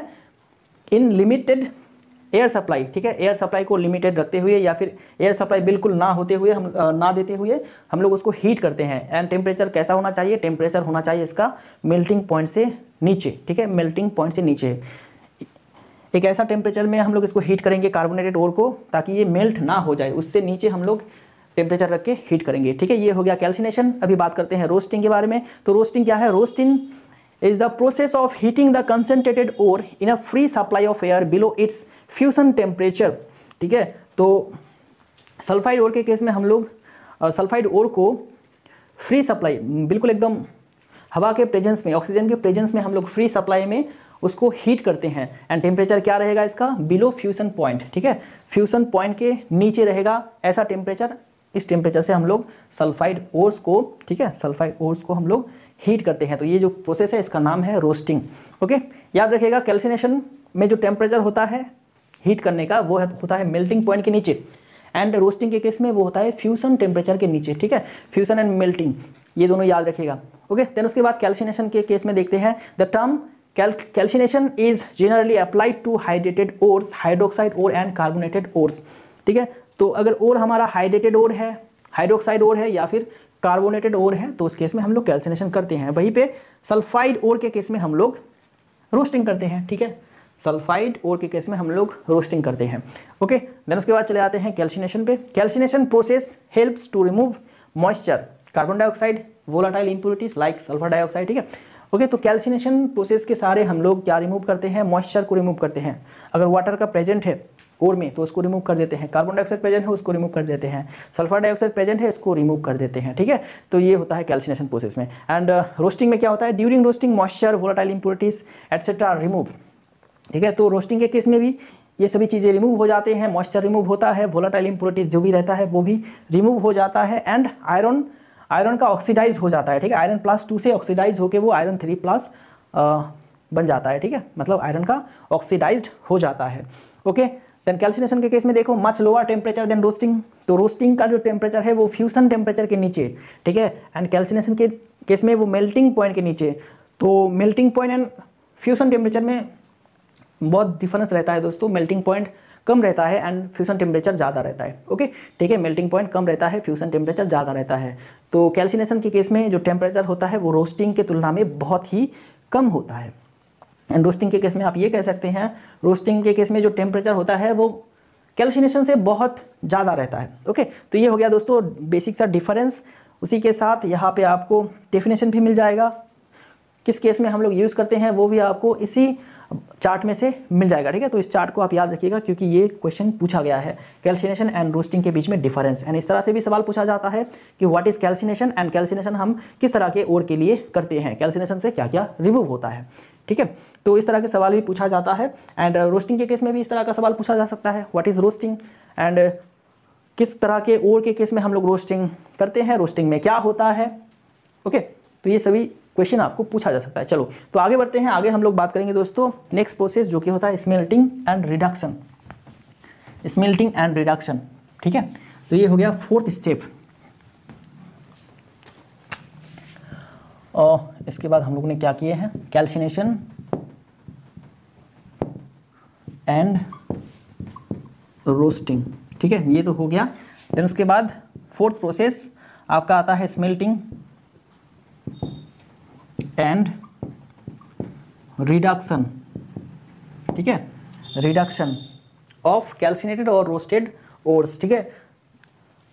इन लिमिटेड एयर सप्लाई, ठीक है, एयर सप्लाई को लिमिटेड रखते हुए या फिर एयर सप्लाई बिल्कुल ना होते हुए हम ना देते हुए हम लोग उसको हीट करते हैं। एंड टेम्परेचर कैसा होना चाहिए, टेम्परेचर होना चाहिए इसका मेल्टिंग पॉइंट से नीचे, ठीक है, मेल्टिंग पॉइंट से नीचे। एक ऐसा टेम्परेचर में हम लोग इसको हीट करेंगे कार्बोनेटेड ओर को, ताकि ये मेल्ट ना हो जाए, उससे नीचे हम लोग टेम्परेचर रख के हीट करेंगे, ठीक है। ये हो गया कैल्सिनेशन। अभी बात करते हैं रोस्टिंग के बारे में। तो रोस्टिंग क्या है, roasting is the process of heating the concentrated ore in a free supply of air below its fusion temperature, ठीक है। तो सल्फाइड ओर के केस में हम लोग सल्फाइड ओर को फ्री सप्लाई, बिल्कुल एकदम हवा के प्रेजेंस में, ऑक्सीजन के प्रेजेंस में हम लोग फ्री सप्लाई में उसको हीट करते हैं। एंड टेम्परेचर क्या रहेगा इसका, बिलो फ्यूजन पॉइंट, ठीक है, फ्यूजन पॉइंट के नीचे रहेगा ऐसा टेम्परेचर। इस टेम्परेचर से हम लोग सल्फाइड ओर्स को, ठीक है, सल्फाइड ओर्स को हम लोग हीट करते हैं। तो ये जो प्रोसेस है इसका नाम है रोस्टिंग, ओके। याद रखिएगा कैल्सिनेशन में जो टेम्परेचर होता है हीट करने का वो होता है मेल्टिंग पॉइंट के नीचे, एंड रोस्टिंग के केस में वो होता है फ्यूजन टेम्परेचर के नीचे, ठीक है, फ्यूजन एंड मेल्टिंग, ये दोनों याद रखिएगा, ओके। देन उसके बाद कैल्सिनेशन के केस में देखते हैं, the term calcination is generally applied to hydrated ores, hydroxide ore and carbonated ores, ठीक है। तो अगर ओर हमारा हाइड्रेटेड ओर है, हाइड्रोक्साइड ओर है या फिर कार्बोनेटेड ओर है तो उस केस में हम लोग कैल्सिनेशन करते हैं। वहीं पे सल्फाइड ओर के केस में हम लोग रोस्टिंग करते हैं, ठीक है, सल्फाइड ओर के केस में हम लोग रोस्टिंग करते हैं, ओके। देन उसके बाद चले आते हैं कैल्सिनेशन पे। Calcination process helps to remove moisture, carbon dioxide, volatile impurities like sulphur dioxide, ठीक है, ओके, तो कैल्सिनेशन प्रोसेस के सारे हम लोग क्या रिमूव करते हैं, मॉइस्चर को रिमूव करते हैं। अगर वाटर का प्रेजेंट है ओर में तो उसको रिमूव कर देते हैं, कार्बन डाइऑक्साइड प्रेजेंट है उसको रिमूव कर देते हैं, सल्फर डाइऑक्साइड प्रेजेंट है इसको रिमूव कर देते हैं, ठीक है। तो ये होता है कैल्सिनेशन प्रोसेस में। एंड रोस्टिंग में क्या होता है, during roasting moisture, volatile impurities etcetera remove, ठीक है। तो रोस्टिंग के केस में भी ये सभी चीज़ें रिमूव हो जाते हैं, मॉइस्चर रिमूव होता है, वोलेटाइल इंप्योरिटीज जो भी रहता है वो भी रिमूव हो जाता है। एंड आयरन का ऑक्सीडाइज हो जाता है, ठीक है। आयरन +2 से ऑक्सीडाइज होकर वो आयरन 3+ बन जाता है, ठीक है, मतलब आयरन का ऑक्सीडाइज्ड हो जाता है। ओके, देन कैल्सिनेशन के केस में देखो much lower temperature than roasting, तो रोस्टिंग का जो टेम्परेचर है वो फ्यूजन टेम्परेचर के नीचे, ठीक है। एंड कैल्सिनेशन के केस में वो मेल्टिंग पॉइंट के नीचे। तो melting point and fusion temperature में बहुत डिफरेंस रहता है दोस्तों, मेल्टिंग पॉइंट कम रहता है एंड फ्यूजन टेम्परेचर ज़्यादा रहता है। ओके, ठीक है, मेल्टिंग पॉइंट कम रहता है, फ्यूजन टेम्परेचर ज़्यादा रहता है। तो कैल्सिनेशन के केस में जो टेम्परेचर होता है वो रोस्टिंग के तुलना में बहुत ही कम होता है। एंड रोस्टिंग के केस में आप ये कह सकते हैं, रोस्टिंग के केस में जो टेम्परेचर होता है वो कैल्सिनेशन से बहुत ज़्यादा रहता है। ओके, तो ये हो गया दोस्तों बेसिक सा डिफरेंस। उसी के साथ यहाँ पे आपको डेफिनेशन भी मिल जाएगा, किस केस में हम लोग यूज़ करते हैं वो भी आपको इसी चार्ट में से मिल जाएगा, ठीक है। तो इस चार्ट को आप याद रखिएगा क्योंकि ये क्वेश्चन पूछा गया है, कैल्सिनेशन एंड रोस्टिंग के बीच में डिफरेंस। एंड इस तरह से भी सवाल पूछा जाता है कि what is calcination, and calcination हम किस तरह के ओर के लिए करते हैं, कैल्सिनेशन से क्या क्या रिमूव होता है, ठीक है। तो इस तरह के सवाल भी पूछा जाता है। एंड रोस्टिंग के केस में भी इस तरह का सवाल पूछा जा सकता है, व्हाट इज रोस्टिंग, एंड किस तरह के ओर के केस में हम लोग रोस्टिंग करते हैं, रोस्टिंग में क्या होता है। ओके, तो ये सभी क्वेश्चन आपको पूछा जा सकता है। चलो तो आगे बढ़ते हैं, आगे हम लोग बात करेंगे दोस्तों नेक्स्ट प्रोसेस जो कि होता है smelting and reduction. Smelting and reduction, ठीक है। तो ये हो गया 4th स्टेप। और इसके बाद हम लोग ने क्या किए हैं, कैल्सिनेशन एंड रोस्टिंग, ठीक है, ये तो हो गया। देन उसके बाद 4th प्रोसेस आपका आता है स्मेल्टिंग एंड रिडक्शन, ठीक है, रिडक्शन ऑफ कैल्सिनेटेड और रोस्टेड ओर्स, ठीक है।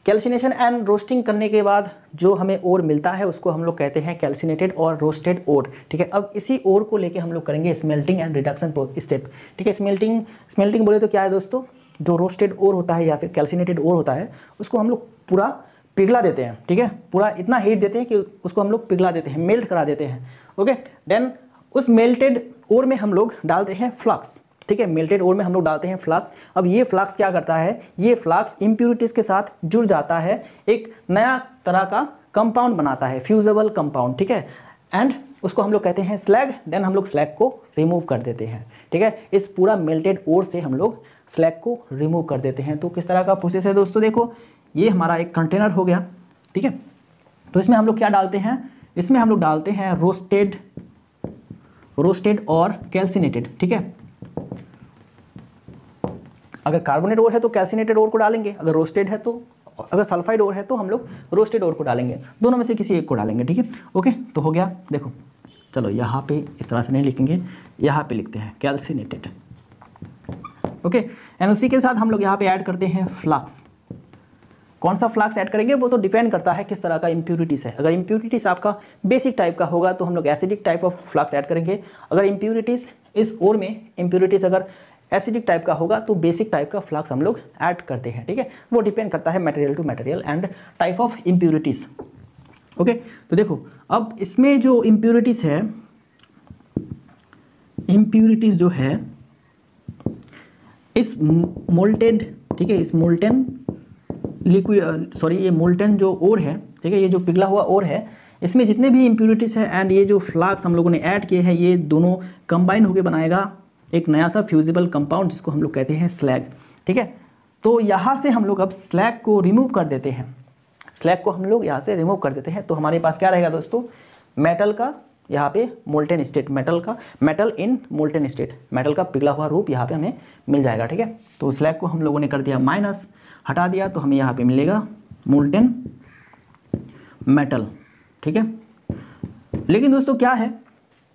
कैल्सिनेशन एंड रोस्टिंग करने के बाद जो हमें ओर मिलता है उसको हम लोग कहते हैं कैल्सिनेटेड और रोस्टेड ओर, ठीक है। अब इसी ओर को लेके हम लोग करेंगे स्मेल्टिंग एंड रिडक्शन स्टेप, ठीक है। स्मेल्टिंग बोले तो क्या है दोस्तों, जो रोस्टेड ओर होता है या फिर कैल्सिनेटेड ओर होता है उसको हम लोग पूरा पिघला देते हैं, ठीक है, पूरा इतना हीट देते हैं कि उसको हम लोग पिघला देते हैं, मेल्ट करा देते हैं। ओके, देन उस मेल्टेड ओर में हम लोग डालते हैं फ्लक्स, ठीक है, मेल्टेड ओर में हम लोग डालते हैं फ्लक्स। अब ये फ्लक्स क्या करता है, ये फ्लक्स इम्प्यूरिटीज़ के साथ जुड़ जाता है, एक नया तरह का कंपाउंड बनाता है, फ्यूजेबल कंपाउंड, ठीक है। एंड उसको हम लोग कहते हैं स्लैग। देन हम लोग स्लैग को रिमूव कर देते हैं, ठीक है। इस पूरा मेल्टेड ओर से हम लोग स्लैग को रिमूव कर देते हैं। तो किस तरह का प्रोसेस है दोस्तों, देखो ये हमारा एक कंटेनर हो गया, ठीक है। तो इसमें हम लोग क्या डालते हैं, इसमें हम लोग डालते हैं रोस्टेड और कैल्सिनेटेड, ठीक है। अगर कार्बोनेट ओर है तो कैल्सिनेटेड ओर को डालेंगे, अगर रोस्टेड है तो, अगर सल्फाइड ओर है तो हम लोग रोस्टेड ओर को डालेंगे, दोनों में से किसी एक को डालेंगे, ठीक है। ओके, तो हो गया। देखो चलो यहाँ पे इस तरह से नहीं लिखेंगे, यहाँ पे लिखते हैं कैल्सिनेटेड। ओके, एंड उसी के साथ हम लोग यहाँ पे ऐड करते हैं फ्लक्स। कौन सा फ्लक्स ऐड करेंगे वो तो डिपेंड करता है किस तरह का इम्प्यूरिटीज़ है। अगर इम्प्यूरिटीज़ आपका बेसिक टाइप का होगा तो हम लोग acidic type of flux add करेंगे। अगर इम्प्यूरिटीज़ इस ओर में इम्प्यूरिटीज़ अगर एसिडिक टाइप का होगा तो बेसिक टाइप का फ्लक्स हम लोग ऐड करते हैं, ठीक है। वो डिपेंड करता है material to material and type of impurities. Okay, तो देखो अब इसमें जो इम्प्यूरिटीज़ है, इम्प्यूरिटीज़ जो है इस मोल्टेड, ठीक है, इस मोल्टेन लिक्विड, सॉरी ये मोल्टेन जो ओर है, ठीक है, ये जो पिघला हुआ ओर है, इसमें जितने भी इम्प्यूरिटीज़ है एंड ये जो फ्लक्स हम लोगों ने ऐड किए हैं ये दोनों कंबाइन होकर बनाएगा एक नया सा फ्यूजिबल कंपाउंड जिसको हम लोग कहते हैं स्लैग, ठीक है। तो यहाँ से हम लोग अब स्लैग को रिमूव कर देते हैं, स्लैग को हम लोग यहाँ से रिमूव कर देते हैं। तो हमारे पास क्या रहेगा दोस्तों, मेटल का यहाँ पे मोल्टेन स्टेट, मेटल इन मोल्टेन स्टेट, मेटल का पिघला हुआ रूप यहाँ पे हमें मिल जाएगा, ठीक है। तो स्लैग को हम लोगों ने कर दिया माइनस, हटा दिया, तो हमें यहाँ पे मिलेगा मोल्टेन मेटल, ठीक है। लेकिन दोस्तों क्या है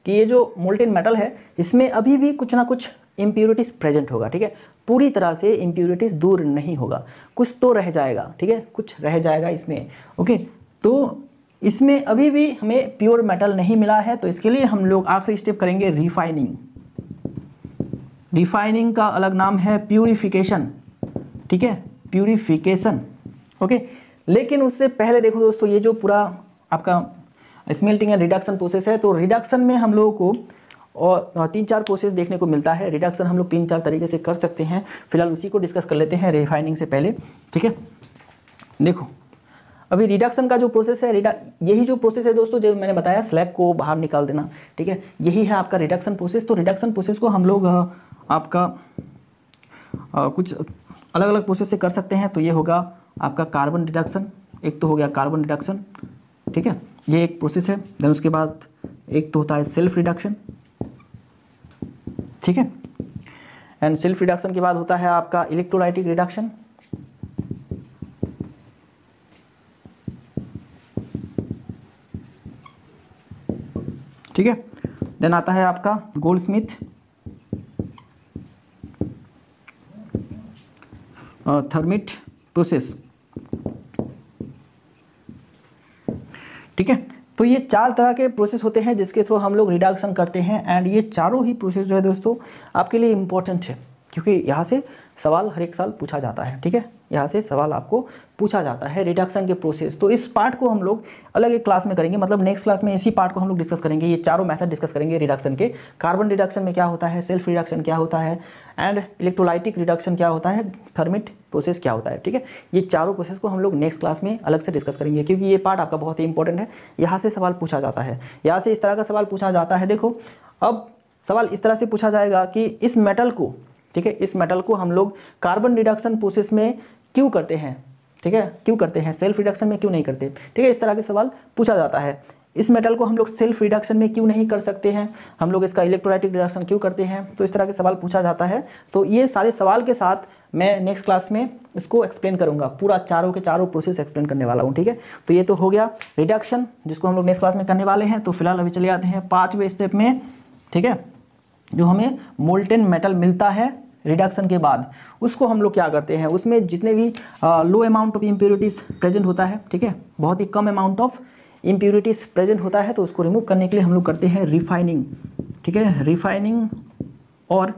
कि ये जो मोल्टेन मेटल है इसमें अभी भी कुछ ना कुछ इम्प्यूरिटीज़ प्रेजेंट होगा, ठीक है। पूरी तरह से इम्प्यूरिटीज़ दूर नहीं होगा, कुछ तो रह जाएगा, ठीक है, कुछ रह जाएगा इसमें। ओके, तो इसमें अभी भी हमें प्योर मेटल नहीं मिला है, तो इसके लिए हम लोग आखिरी स्टेप करेंगे रिफाइनिंग। रिफाइनिंग का अलग नाम है प्यूरिफिकेशन, ठीक है, प्यूरिफिकेशन, ओके। लेकिन उससे पहले देखो दोस्तों, ये जो पूरा आपका स्मेल्टिंग एंड रिडक्शन प्रोसेस है, तो रिडक्शन में हम लोगों को और 3-4 प्रोसेस देखने को मिलता है। रिडक्शन हम लोग 3-4 तरीके से कर सकते हैं, फिलहाल उसी को डिस्कस कर लेते हैं रिफाइनिंग से पहले, ठीक है। देखो अभी रिडक्शन का जो प्रोसेस है, यही जो प्रोसेस है दोस्तों, जो मैंने बताया स्लैग को बाहर निकाल देना, ठीक है, यही है आपका रिडक्शन प्रोसेस। तो रिडक्शन प्रोसेस को हम लोग आपका कुछ अलग अलग प्रोसेस से कर सकते हैं। तो ये होगा आपका कार्बन रिडक्शन, एक तो हो गया कार्बन रिडक्शन, ठीक है, ये एक प्रोसेस है। देन उसके बाद एक तो होता है सेल्फ रिडक्शन, ठीक है, एंड सेल्फ रिडक्शन के बाद होता है आपका इलेक्ट्रोलाइटिक रिडक्शन, ठीक है। देन आता है आपका गोल्डस्मिथ थर्मिट प्रोसेस, ठीक है। तो ये 4 तरह के प्रोसेस होते हैं जिसके थ्रू हम लोग रिडक्शन करते हैं, एंड ये चारों ही प्रोसेस जो है दोस्तों आपके लिए इम्पोर्टेंट है, क्योंकि यहाँ से सवाल हर एक साल पूछा जाता है, ठीक है, यहाँ से सवाल आपको पूछा जाता है रिडक्शन के प्रोसेस। तो इस पार्ट को हम लोग अलग एक क्लास में करेंगे, मतलब नेक्स्ट क्लास में इसी पार्ट को हम लोग डिस्कस करेंगे। ये चारों मेथड डिस्कस करेंगे रिडक्शन के। कार्बन रिडक्शन में क्या होता है, सेल्फ रिडक्शन क्या होता है, एंड इलेक्ट्रोलाइटिक रिडक्शन क्या होता है, थर्मिट प्रोसेस क्या होता है, ठीक है। ये चारों प्रोसेस को हम लोग नेक्स्ट क्लास में अलग से डिस्कस करेंगे, क्योंकि ये पार्ट आपका बहुत ही इंपॉर्टेंट है। यहाँ से सवाल पूछा जाता है, यहाँ से इस तरह का सवाल पूछा जाता है। देखो अब सवाल इस तरह से पूछा जाएगा कि इस मेटल को, ठीक है, इस मेटल को हम लोग कार्बन रिडक्शन प्रोसेस में क्यों करते हैं, ठीक है, क्यों करते हैं, सेल्फ रिडक्शन में क्यों नहीं करते, ठीक है, इस तरह के सवाल पूछा जाता है। इस मेटल को हम लोग सेल्फ रिडक्शन में क्यों नहीं कर सकते हैं, हम लोग इसका इलेक्ट्रोलाइटिक रिडक्शन क्यों करते हैं, तो इस तरह के सवाल पूछा जाता है। तो ये सारे सवाल के साथ मैं नेक्स्ट क्लास में इसको एक्सप्लेन करूंगा, पूरा चारों के चारों प्रोसेस एक्सप्लेन करने वाला हूँ, ठीक है। तो ये तो हो गया रिडक्शन, जिसको हम लोग नेक्स्ट क्लास में करने वाले हैं। तो फिलहाल अभी चले आते हैं 5वें स्टेप में, ठीक है। जो हमें मोल्टेन मेटल मिलता है रिडक्शन के बाद, उसको हम लोग क्या करते हैं, उसमें जितने भी लो अमाउंट ऑफ इम्प्योरिटीज़ प्रेजेंट होता है, ठीक है, बहुत ही कम अमाउंट ऑफ इम्प्योरिटीज़ प्रेजेंट होता है, तो उसको रिमूव करने के लिए हम लोग करते हैं रिफाइनिंग, ठीक है, रिफाइनिंग, और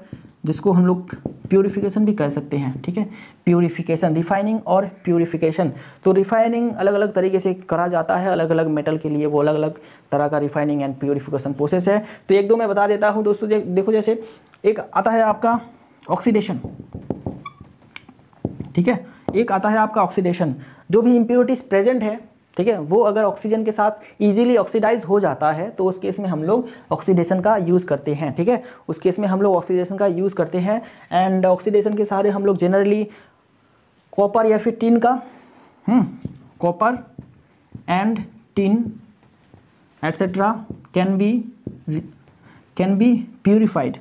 जिसको हम लोग प्यूरिफिकेशन भी कह सकते हैं, ठीक है, प्यूरिफिकेशन, रिफाइनिंग और प्यूरिफिकेशन। तो रिफाइनिंग अलग अलग तरीके से करा जाता है, अलग अलग मेटल के लिए वो अलग अलग तरह का रिफाइनिंग एंड प्यूरिफिकेशन प्रोसेस है। तो एक दो मैं बता देता हूँ दोस्तों। देखो जैसे एक आता है आपका ऑक्सीडेशन, ठीक है, एक आता है आपका ऑक्सीडेशन। जो भी इम्प्योरिटीज प्रेजेंट है, ठीक है, वो अगर ऑक्सीजन के साथ इजीली ऑक्सीडाइज हो जाता है, तो उस केस में हम लोग ऑक्सीडेशन का यूज़ करते हैं, ठीक है, उस केस में हम लोग ऑक्सीडेशन का यूज़ करते हैं। एंड ऑक्सीडेशन के सहारे हम लोग जनरली कॉपर या फिर टिन का, copper and tin etcetera can be purified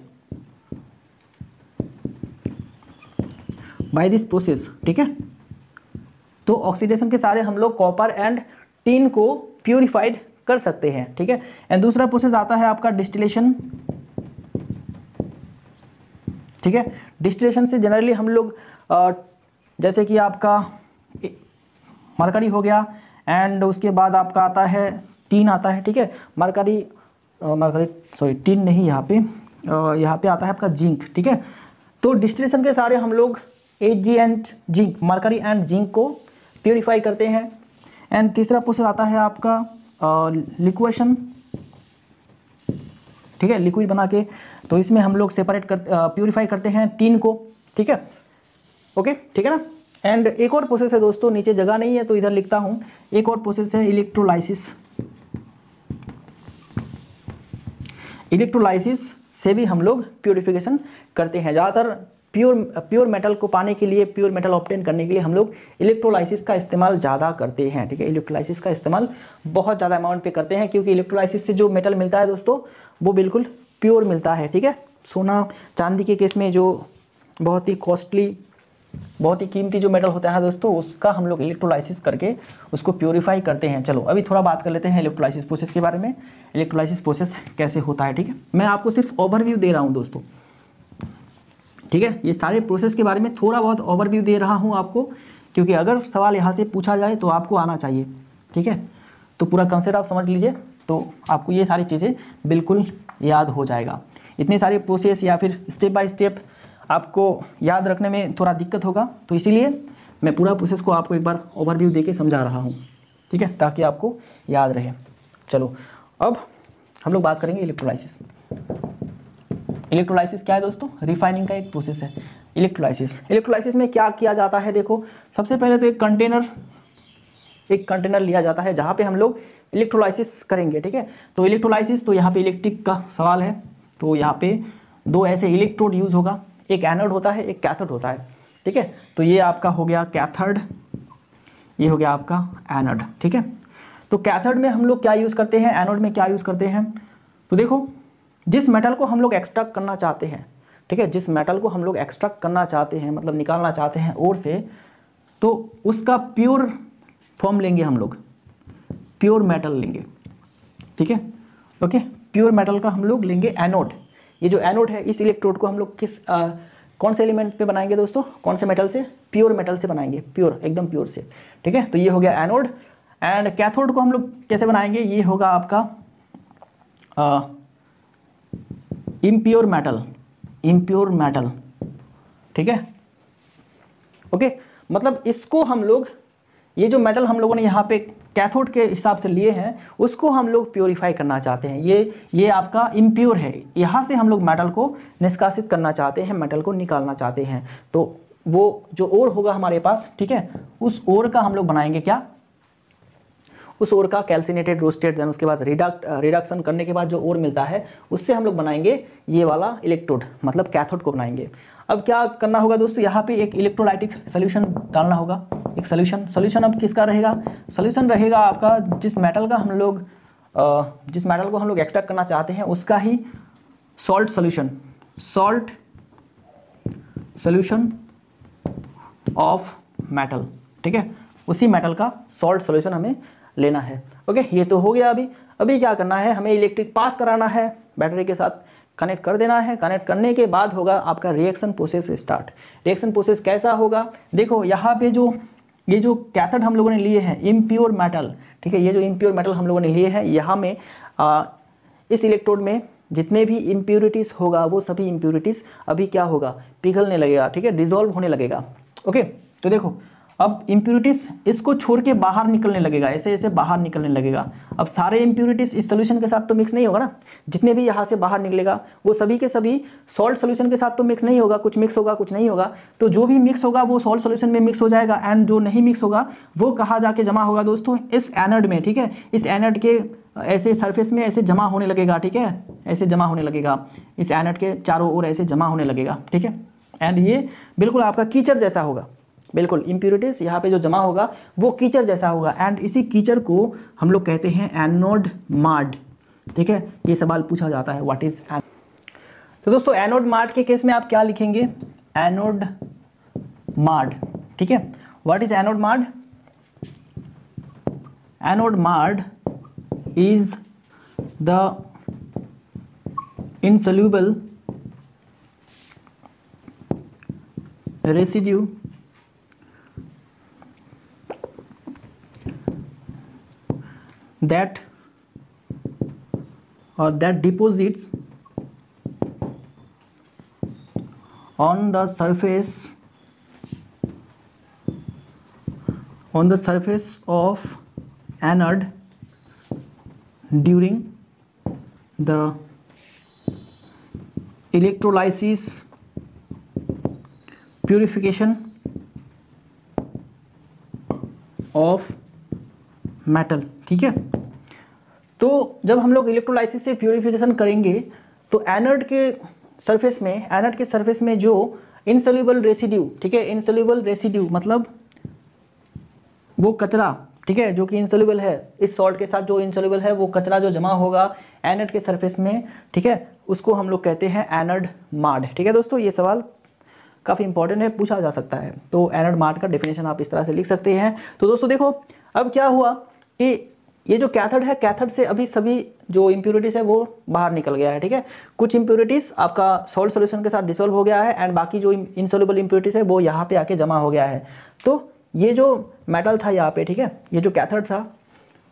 by this process, ठीक है। तो ऑक्सीडेशन के सारे हम लोग कॉपर एंड टिन को प्यूरिफाइड कर सकते हैं, ठीक है। एंड दूसरा प्रोसेस आता है आपका डिस्टिलेशन, ठीक है। डिस्टिलेशन से जनरली हम लोग जैसे कि आपका मरकरी हो गया, एंड उसके बाद आपका आता है टिन आता है, ठीक है, टिन नहीं, यहाँ पे आता है आपका जिंक, ठीक है। तो डिस्टिलेशन के सारे हम लोग Hg and zinc, mercury and zinc को प्यूरिफाई करते हैं। एंड तीसरा प्रोसेस आता है आपका लिक्वेशन, ठीक है, लिक्विड बना के, तो इसमें हम लोग प्यूरिफाई करते हैं टिन को, ठीक है, ओके, ठीक है ना। एंड एक और प्रोसेस है दोस्तों, नीचे जगह नहीं है तो इधर लिखता हूँ, एक और प्रोसेस है इलेक्ट्रोलाइसिस। इलेक्ट्रोलाइसिस से भी हम लोग प्यूरिफिकेशन करते हैं। ज़्यादातर प्योर मेटल को पाने के लिए, प्योर मेटल ऑब्टेन करने के लिए हम लोग इलेक्ट्रोलाइसिस का इस्तेमाल ज़्यादा करते हैं, ठीक है, इलेक्ट्रोलाइसिस का इस्तेमाल बहुत ज़्यादा अमाउंट पे करते हैं, क्योंकि इलेक्ट्रोलाइसिस से जो मेटल मिलता है दोस्तों वो बिल्कुल प्योर मिलता है, ठीक है। सोना चांदी के केस में जो बहुत ही कॉस्टली, बहुत ही कीमती जो मेटल होता है दोस्तों, उसका हम लोग इलेक्ट्रोलाइसिस करके उसको प्योरीफाई करते हैं। चलो अभी थोड़ा बात कर लेते हैं इलेक्ट्रोलाइसिस प्रोसेस के बारे में, इलेक्ट्रोलाइसिस प्रोसेस कैसे होता है, ठीक है। मैं आपको सिर्फ ओवरव्यू दे रहा हूँ दोस्तों, ठीक है, ये सारे प्रोसेस के बारे में थोड़ा बहुत ओवरव्यू दे रहा हूँ आपको, क्योंकि अगर सवाल यहाँ से पूछा जाए तो आपको आना चाहिए, ठीक है। तो पूरा कंसेप्ट आप समझ लीजिए, तो आपको ये सारी चीज़ें बिल्कुल याद हो जाएगा। इतने सारे प्रोसेस या फिर स्टेप बाय स्टेप आपको याद रखने में थोड़ा दिक्कत होगा, तो इसीलिए मैं पूरा प्रोसेस को आपको एक बार ओवरव्यू देके समझा रहा हूँ, ठीक है, ताकि आपको याद रहे। चलो अब हम लोग बात करेंगे इलेक्ट्रोलाइसिस। इलेक्ट्रोलाइसिस क्या है दोस्तों? रिफाइनिंग का एक प्रोसेस है इलेक्ट्रोलाइसिस में क्या किया जाता है? देखो, सबसे पहले तो एक कंटेनर लिया जाता है जहाँ पे हम लोग इलेक्ट्रोलाइसिस करेंगे, ठीक है। तो इलेक्ट्रोलाइसिस, तो यहाँ पे इलेक्ट्रिक का सवाल है, तो यहाँ पे दो ऐसे इलेक्ट्रोड यूज़ होगा, एक एनोड होता है, एक कैथोड होता है, ठीक है। तो ये आपका हो गया कैथोड, ये हो गया आपका एनोड, ठीक है। तो कैथोड में हम लोग क्या यूज़ करते हैं, एनोड में क्या यूज़ करते हैं? तो देखो, जिस मेटल को हम लोग एक्सट्रैक्ट करना चाहते हैं, ठीक है, जिस मेटल को हम लोग एक्सट्रैक्ट करना चाहते हैं, मतलब निकालना चाहते हैं ओर से, तो उसका प्योर फॉर्म लेंगे हम लोग, प्योर मेटल लेंगे, ठीक है, ओके। प्योर मेटल का हम लोग लेंगे एनोड। ये जो एनोड है, इस इलेक्ट्रोड को हम लोग कौन से एलिमेंट पे बनाएंगे दोस्तों? कौन से मेटल से? प्योर मेटल से बनाएंगे, प्योर, एकदम प्योर से, ठीक है। तो ये हो गया एनोड। एंड कैथोड को हम लोग कैसे बनाएंगे? ये होगा आपका इम्प्योर मेटल, ठीक है, ओके। मतलब इसको हम लोग, ये जो मेटल हम लोगों ने यहाँ पे कैथोड के हिसाब से लिए हैं, उसको हम लोग प्योरीफाई करना चाहते हैं। ये आपका इम्प्योर है, यहाँ से हम लोग मेटल को निष्कासित करना चाहते हैं, मेटल को निकालना चाहते हैं। तो वो जो ओर होगा हमारे पास, ठीक है, उस ओर का हम लोग बनाएंगे क्या? उस ओर का कैल्सिनेटेड रोस्टेड, देन उसके बाद रिडक्शन करने के बाद जो ओर मिलता है, उससे हम लोग बनाएंगे ये वाला इलेक्ट्रोड, मतलब कैथोड को बनाएंगे। अब क्या करना होगा दोस्तों? यहाँ पे एक इलेक्ट्रोलाइटिक सोल्यूशन डालना होगा, एक सोल्यूशन अब किसका रहेगा? सोल्यूशन रहेगा आपका जिस मेटल को हम लोग एक्सट्रैक्ट करना चाहते हैं, उसका ही सॉल्ट सोल्यूशन ऑफ मेटल, ठीक है, उसी मेटल का सॉल्ट सोल्यूशन हमें लेना है, ओके। ये तो हो गया। अभी क्या करना है? हमें इलेक्ट्रिक पास कराना है, बैटरी के साथ कनेक्ट कर देना है। कनेक्ट करने के बाद होगा आपका reaction process start. Reaction process कैसा होगा? देखो, यहाँ पे ये जो कैथोड हम लोगों ने लिए हैं, इम्प्योर मेटल, ठीक है, ये जो इम्प्योर मेटल हम लोगों ने लिए हैं, यहाँ में इस इलेक्ट्रोड में जितने भी इम्प्योरिटीज़ होगा, वो सभी इम्प्योरिटीज़ अभी क्या होगा? पिघलने लगेगा, ठीक है, डिजोल्व होने लगेगा, ओके। तो देखो, अब इम्प्योरिटीज़ इसको छोड़ के बाहर निकलने लगेगा, ऐसे ऐसे बाहर निकलने लगेगा। अब सारे इम्प्योरिटीज़ इस सोल्यूशन के साथ तो मिक्स नहीं होगा ना, जितने भी यहाँ से बाहर निकलेगा वो सभी के सभी सॉल्ट सोल्यूशन के साथ तो मिक्स नहीं होगा, कुछ मिक्स होगा, कुछ नहीं होगा। तो जो भी मिक्स होगा वो सॉल्ट सोल्यूशन में मिक्स हो जाएगा, एंड जो नहीं मिक्स होगा वो कहाँ जाके जमा होगा दोस्तों? इस एनोड में, ठीक है। इस एनोड के ऐसे सरफेस में ऐसे जमा होने लगेगा, ठीक है, ऐसे जमा होने लगेगा, इस एनोड के चारों ओर ऐसे जमा होने लगेगा, ठीक है। एंड ये बिल्कुल आपका कीचड़ जैसा होगा, बिल्कुल इम्प्योरिटीज़ यहाँ पे जो जमा होगा वो कीचड़ जैसा होगा, एंड इसी कीचड़ को हम लोग कहते हैं एनोड माड, ठीक है। ये सवाल पूछा जाता है, व्हाट इज एनोड। तो दोस्तों, एनोड माड के केस में आप क्या लिखेंगे? एनोड माड, ठीक है। व्हाट इज एनोड माड? एनोड माड is the insoluble residue that deposits on the surface of anode during the electrolysis purification of metal, ठीक है। तो जब हम लोग इलेक्ट्रोलाइसिस से प्यूरिफिकेशन करेंगे तो एनोड के सरफेस में जो इनसोल्यूबल रेसिड्यू, ठीक है, इनसोल्यूबल रेसिड्यू मतलब वो कचरा, ठीक है, जो कि इनसोल्यूबल है, इस सॉल्ट के साथ जो इनसोल्यूबल है वो कचरा जो जमा होगा एनोड के सरफेस में, ठीक है, उसको हम लोग कहते हैं एनोड माड, ठीक है दोस्तों। ये सवाल काफ़ी इंपॉर्टेंट है, पूछा जा सकता है। तो एनोड माड का डेफिनेशन आप इस तरह से लिख सकते हैं। तो दोस्तों देखो, अब क्या हुआ कि ये जो कैथोड है, कैथोड से अभी सभी जो इम्प्योरिटीज़ है वो बाहर निकल गया है, ठीक है। कुछ इम्प्योरिटीज़ आपका सॉल्ट सॉल्यूशन के साथ डिसॉल्व हो गया है, एंड बाकी जो इनसोल्यूबल इम्प्योरिटीज़ है वो यहाँ पे आके जमा हो गया है। तो ये जो मेटल था यहाँ पे, ठीक है, ये जो कैथोड था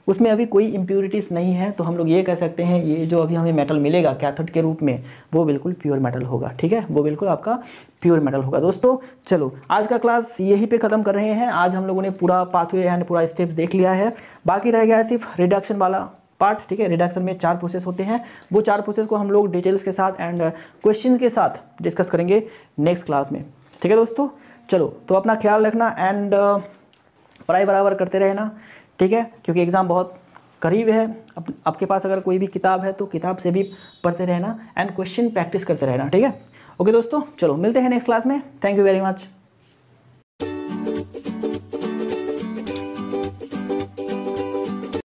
उसमें अभी कोई इम्प्योरिटीज़ नहीं है, तो हम लोग ये कह सकते हैं ये जो अभी हमें मेटल मिलेगा कैथोड के रूप में वो बिल्कुल प्योर मेटल होगा। ठीक है, वो बिल्कुल आपका प्योर मेटल होगा। दोस्तों चलो आज का क्लास यहीं पे ख़त्म कर रहे हैं। आज हम लोगों ने पूरा पाथवे एंड पूरा स्टेप्स देख लिया है, बाकी रह गया है सिर्फ रिडक्शन वाला पार्ट। ठीक है, रिडक्शन में 4 प्रोसेस होते हैं, वो 4 प्रोसेस को हम लोग डिटेल्स के साथ एंड क्वेश्चन के साथ डिस्कस करेंगे नेक्स्ट क्लास में। ठीक है दोस्तों, चलो तो अपना ख्याल रखना एंड पढ़ाई बराबर करते रहना। ठीक है, क्योंकि एग्ज़ाम बहुत करीब है। आपके पास अगर कोई भी किताब है तो किताब से भी पढ़ते रहना एंड क्वेश्चन प्रैक्टिस करते रहना। ठीक है, ओके दोस्तों, चलो मिलते हैं नेक्स्ट क्लास में। Thank you very much.